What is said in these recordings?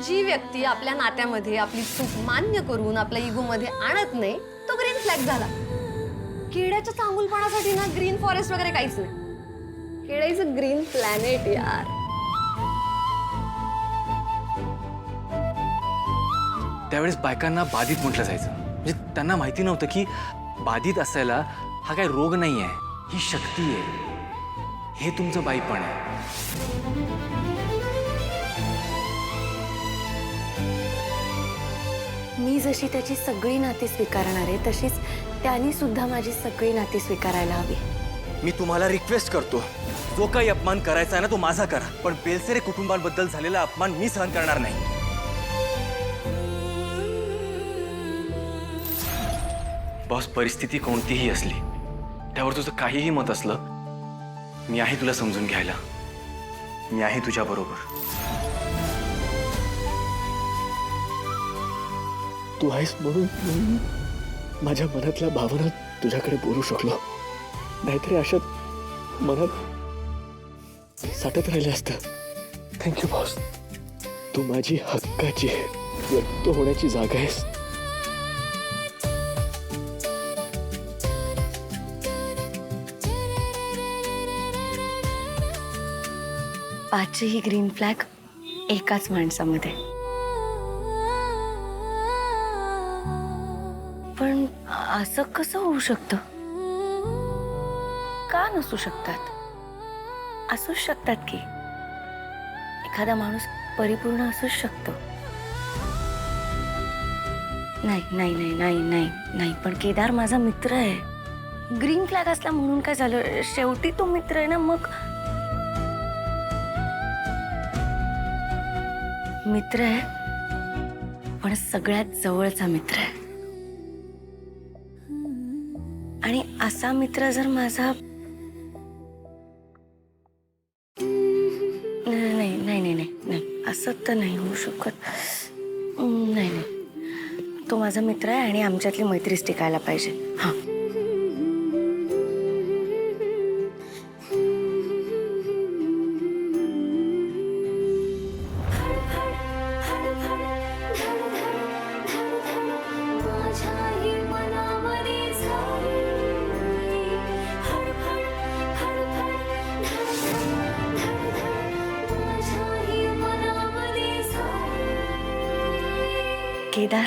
जी व्यक्ती आपल्या नात्यामध्ये आपली चूक मान्य करून आपल्या इगो मध्ये आणत नाही तो ग्रीन फ्लॅग झाला. किड्याच्या चांगुलपणासाठी ना ग्रीन फॉरेस्ट वगैरे काहीच नाही. किडा इज अ ग्रीन प्लॅनेट यार. त्यावेळेस बायकांना बाधित म्हटलं जायचं. म्हणजे त्यांना माहिती नव्हतं की बाधित असायला हा काय रोग नाही आहे, ही शक्ती आहे. हे तुमचं बाईपण आहे. मी जशी त्याची सगळी नाती स्वीकारणार आहे तशीच त्यांनी सुद्धा माझी सगळी नाती स्वीकारायला हवी. मी तुम्हाला रिक्वेस्ट करतो, जो काही अपमान करायचा आहे ना तो माझा करा, पण बेलसेरे कुटुंबांबद्दल झालेला अपमान मी सहन करणार नाही. बॉस, परिस्थिती कोणतीही असली, त्यावर तुझं काहीही मत असलं, मी आहे तुला समजून घ्यायला. मी आहे तुझ्या बरोबर. तू आहेस म्हणून माझ्या मनातल्या भावना तुझ्याकडे बोलू शकलो. नाहीतरी अशात मनात साठत राहिले असतं. Thank you boss. तू माझी हक्काची व्यक्त होण्याची जागा आहेस. पाचही ग्रीन फ्लॅग एकाच माणसामध्ये. पण असं कसं होऊ शकतं? का नसू शकतात? असूच शकतात की. एखादा माणूस परिपूर्ण असूच शकतो. नाही नाही नाही नाही नाही नाही पण केदार माझा मित्र आहे. ग्रीन फ्लॅग असला म्हणून काय झालं? शेवटी तो मित्र आहे ना. मग मित्र आहे पण सगळ्यात जवळचा मित्र आहे. आणि असा मित्र जर माझा नाही नाही नाही नाही नाही असं तर नाही होऊ शकत. नाही नाही तो माझा मित्र आहे आणि आमच्यातली मैत्रीच टिकायला पाहिजे. हां केदार.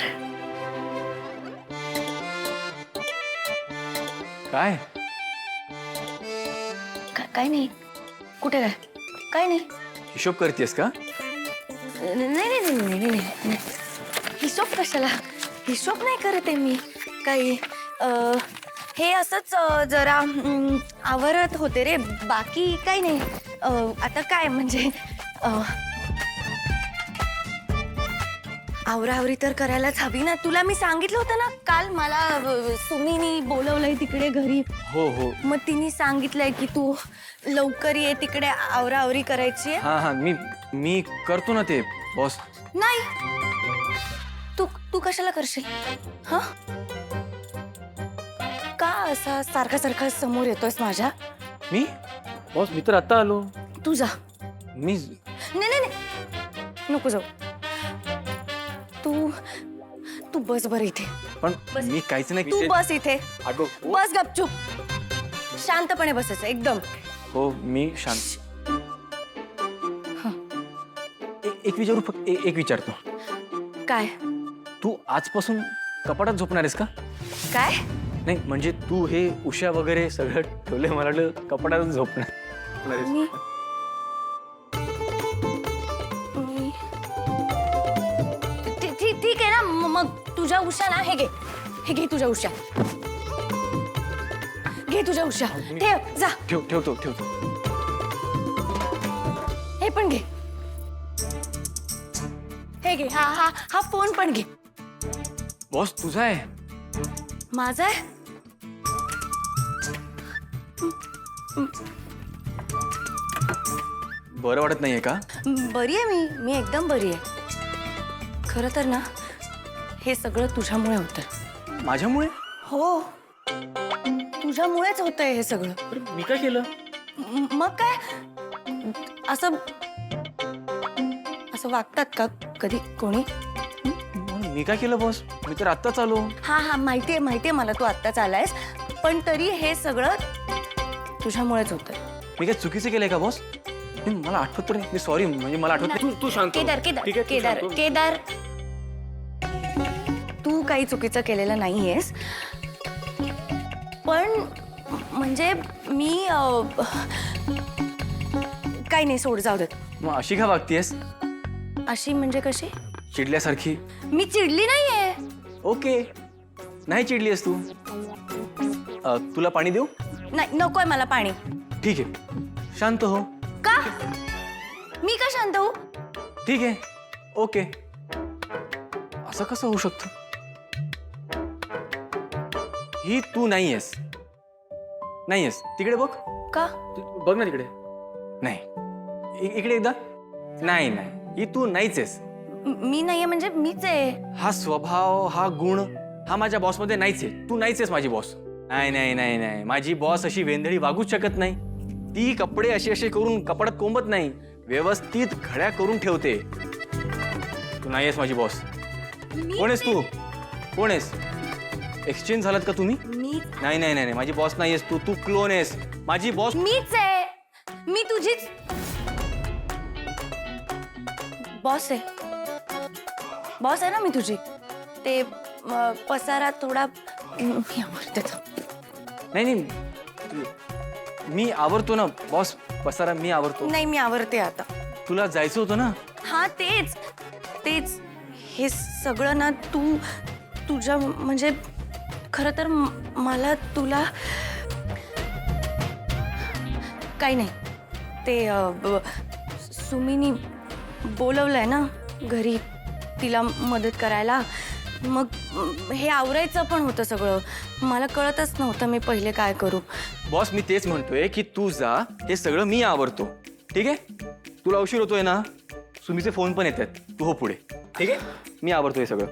काय काय नाही. कुठे काय? काय नाही. हिशोब करतेस का? नाही नाही नाही नाही नाही नाही. हिशोब कशाला? हिशोब नाही करत आहे मी काही. हे असंच जरा आवरत होते रे. बाकी काही नाही. आता काय म्हणजे आवरावरी तर करायलाच हवी ना. तुला मी सांगितलं होतं ना काल मला सुमीनी बोलवलंय तिकडे घरी. हो हो. मग तिने सांगितलंय की तू लवकर ये तिकडे आवरावरी करायची आहे. हा हा मी करतो ना ते बॉस. नाही तू तू कशाला करशील? हा का असा सारखा सारखा समोर येतोयस माझ्या? मी बॉस, मी तर आता आलो. तू जा. मी नाही नाही नाही नको जाऊ. तू तू बस बरं इथे. पण बस. मी काहीच नाही. तू बस इथे. अगं बस गपचूप. शांतपणे बसायचं एकदम. हो मी शांत. एक विचारू, फक्त एक विचारतो. काय? तू आजपासून कपाटात झोपणार आहेस का? काय? नाही म्हणजे तू हे उशा वगैरे सगळं ठेवलंय, मला वाटलं कपाटात झोपणार आहेस. मी ठीक आहे ना. मग तुझ्या उषा ना. हे घे. हे घे तुझ्या उषा. घे तुझ्या उषा. ठेव जा. ठेवतो. हे पण घे. हे घे. हा फोन पण घे. बॉस तुझा आहे. माझा आहे. बरं वाटत नाहीये का? बरी आहे मी एकदम बरी आहे. खरं तर ना हे सगळं तुझ्यामुळे होतं. माझ्यामुळे? हो तुझ्यामुळेच होतंय हे सगळं. मी काय केलं? मग काय असं असं वागतात का कधी कोणी? मी काय केलं बॉस? मी तर आत्ताच आलो. हा माहितीये मला तू आत्ताच आलायस, पण तरी हे सगळं तुझ्यामुळेच होतंय. मी काय चुकीचं केलंय का बॉस? मला आठवत तर नाही. मी सॉरी, म्हणजे मला आठवत नाही. तू शांत हो. केदार ठीक आहे, तू केदार शांत हो. केदार तू काही चुकीचं केलेलं नाहीयेस, पण म्हणजे मी काही नाही, सोड, जाऊ देत. मग अशी का वागतेस? अशी म्हणजे कशी? चिडल्यासारखी. मी चिडली नाहीये. ओके, नाही चिडलीस तू. तुला पाणी देऊ? नाही, नकोय मला पाणी. ठीक आहे, शांत हो. का? मी का शांत होऊ? ठीक आहे, ओके. असं कसं होऊ शकतं? ही तू नाहीयेस. तिकडे बघ. का? बघ ना तिकडे. नाही, इकडे एकदा. नाही, ही तू नाहीच आहेस. मी नाहीये म्हणजे मीच आहे. हा स्वभाव, हा गुण, हा माझ्या बॉस मध्ये नाहीच आहे. तू नाहीच आहेस माझी बॉस. नाही, माझी बॉस अशी वेंधळी वागूच शकत नाही. ती कपडे असे करून कपड्यात कोंबत नाही, व्यवस्थित घड्या करून ठेवते. तू नाही आहेस माझी बॉस. कोण आहेस तू? कोण आहेस? एक्सचेंज झालात का तुम्ही? नाही, माझी बॉस नाही आहेस तू. तू क्लोन आहेस. माझी बॉस मीच आहे. मी तुझीच बॉस आहे. बॉस आहे ना मी तुझी. ते पसारा थोडा मी आवडते. नाही, मी आवरतो ना बॉस. पसारा मी आवरतो. नाही, मी आवडते आता. तुला जायचं होतं ना. हा, तेच हे सगळं ना तुझ्या म्हणजे खरं तर मला तुला काही नाही. ते सुमीनी बोलवलंय ना घरी तिला मदत करायला. मग हे आवरायचं पण होतं सगळं. मला कळतच नव्हतं मी पहिले काय करू. बॉस, मी तेच म्हणतोय की तू जा, हे सगळं मी आवरतो. ठीक आहे? तुला उशीर होतोय ना. सुमीचे फोन पण येतात. तू हो पुढे. ठीक आहे? मी आवरतो हे सगळं.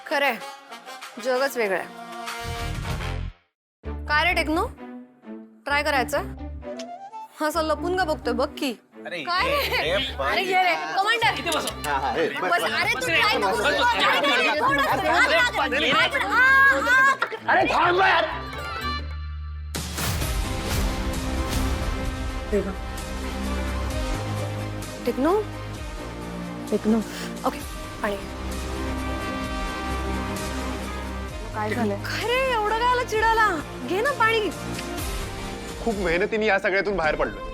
खरंय, जगच वेगळं आहे. काय रे टेक्नो, ट्राय करायचं? असं लपून का बघतोय? बघ की. काय रे? अरे ये रे कमांडर. बस. अरे तू ट्राय नको. अरे थांब यार. टेक्नो ओके, पाणी. काय झालंय? अरे एवढं काय आला चिडायला? घे ना पाणी. खूप मेहनतीने या सगळ्यातून बाहेर पडलो.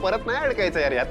परत नाही अडकायचं यार यात.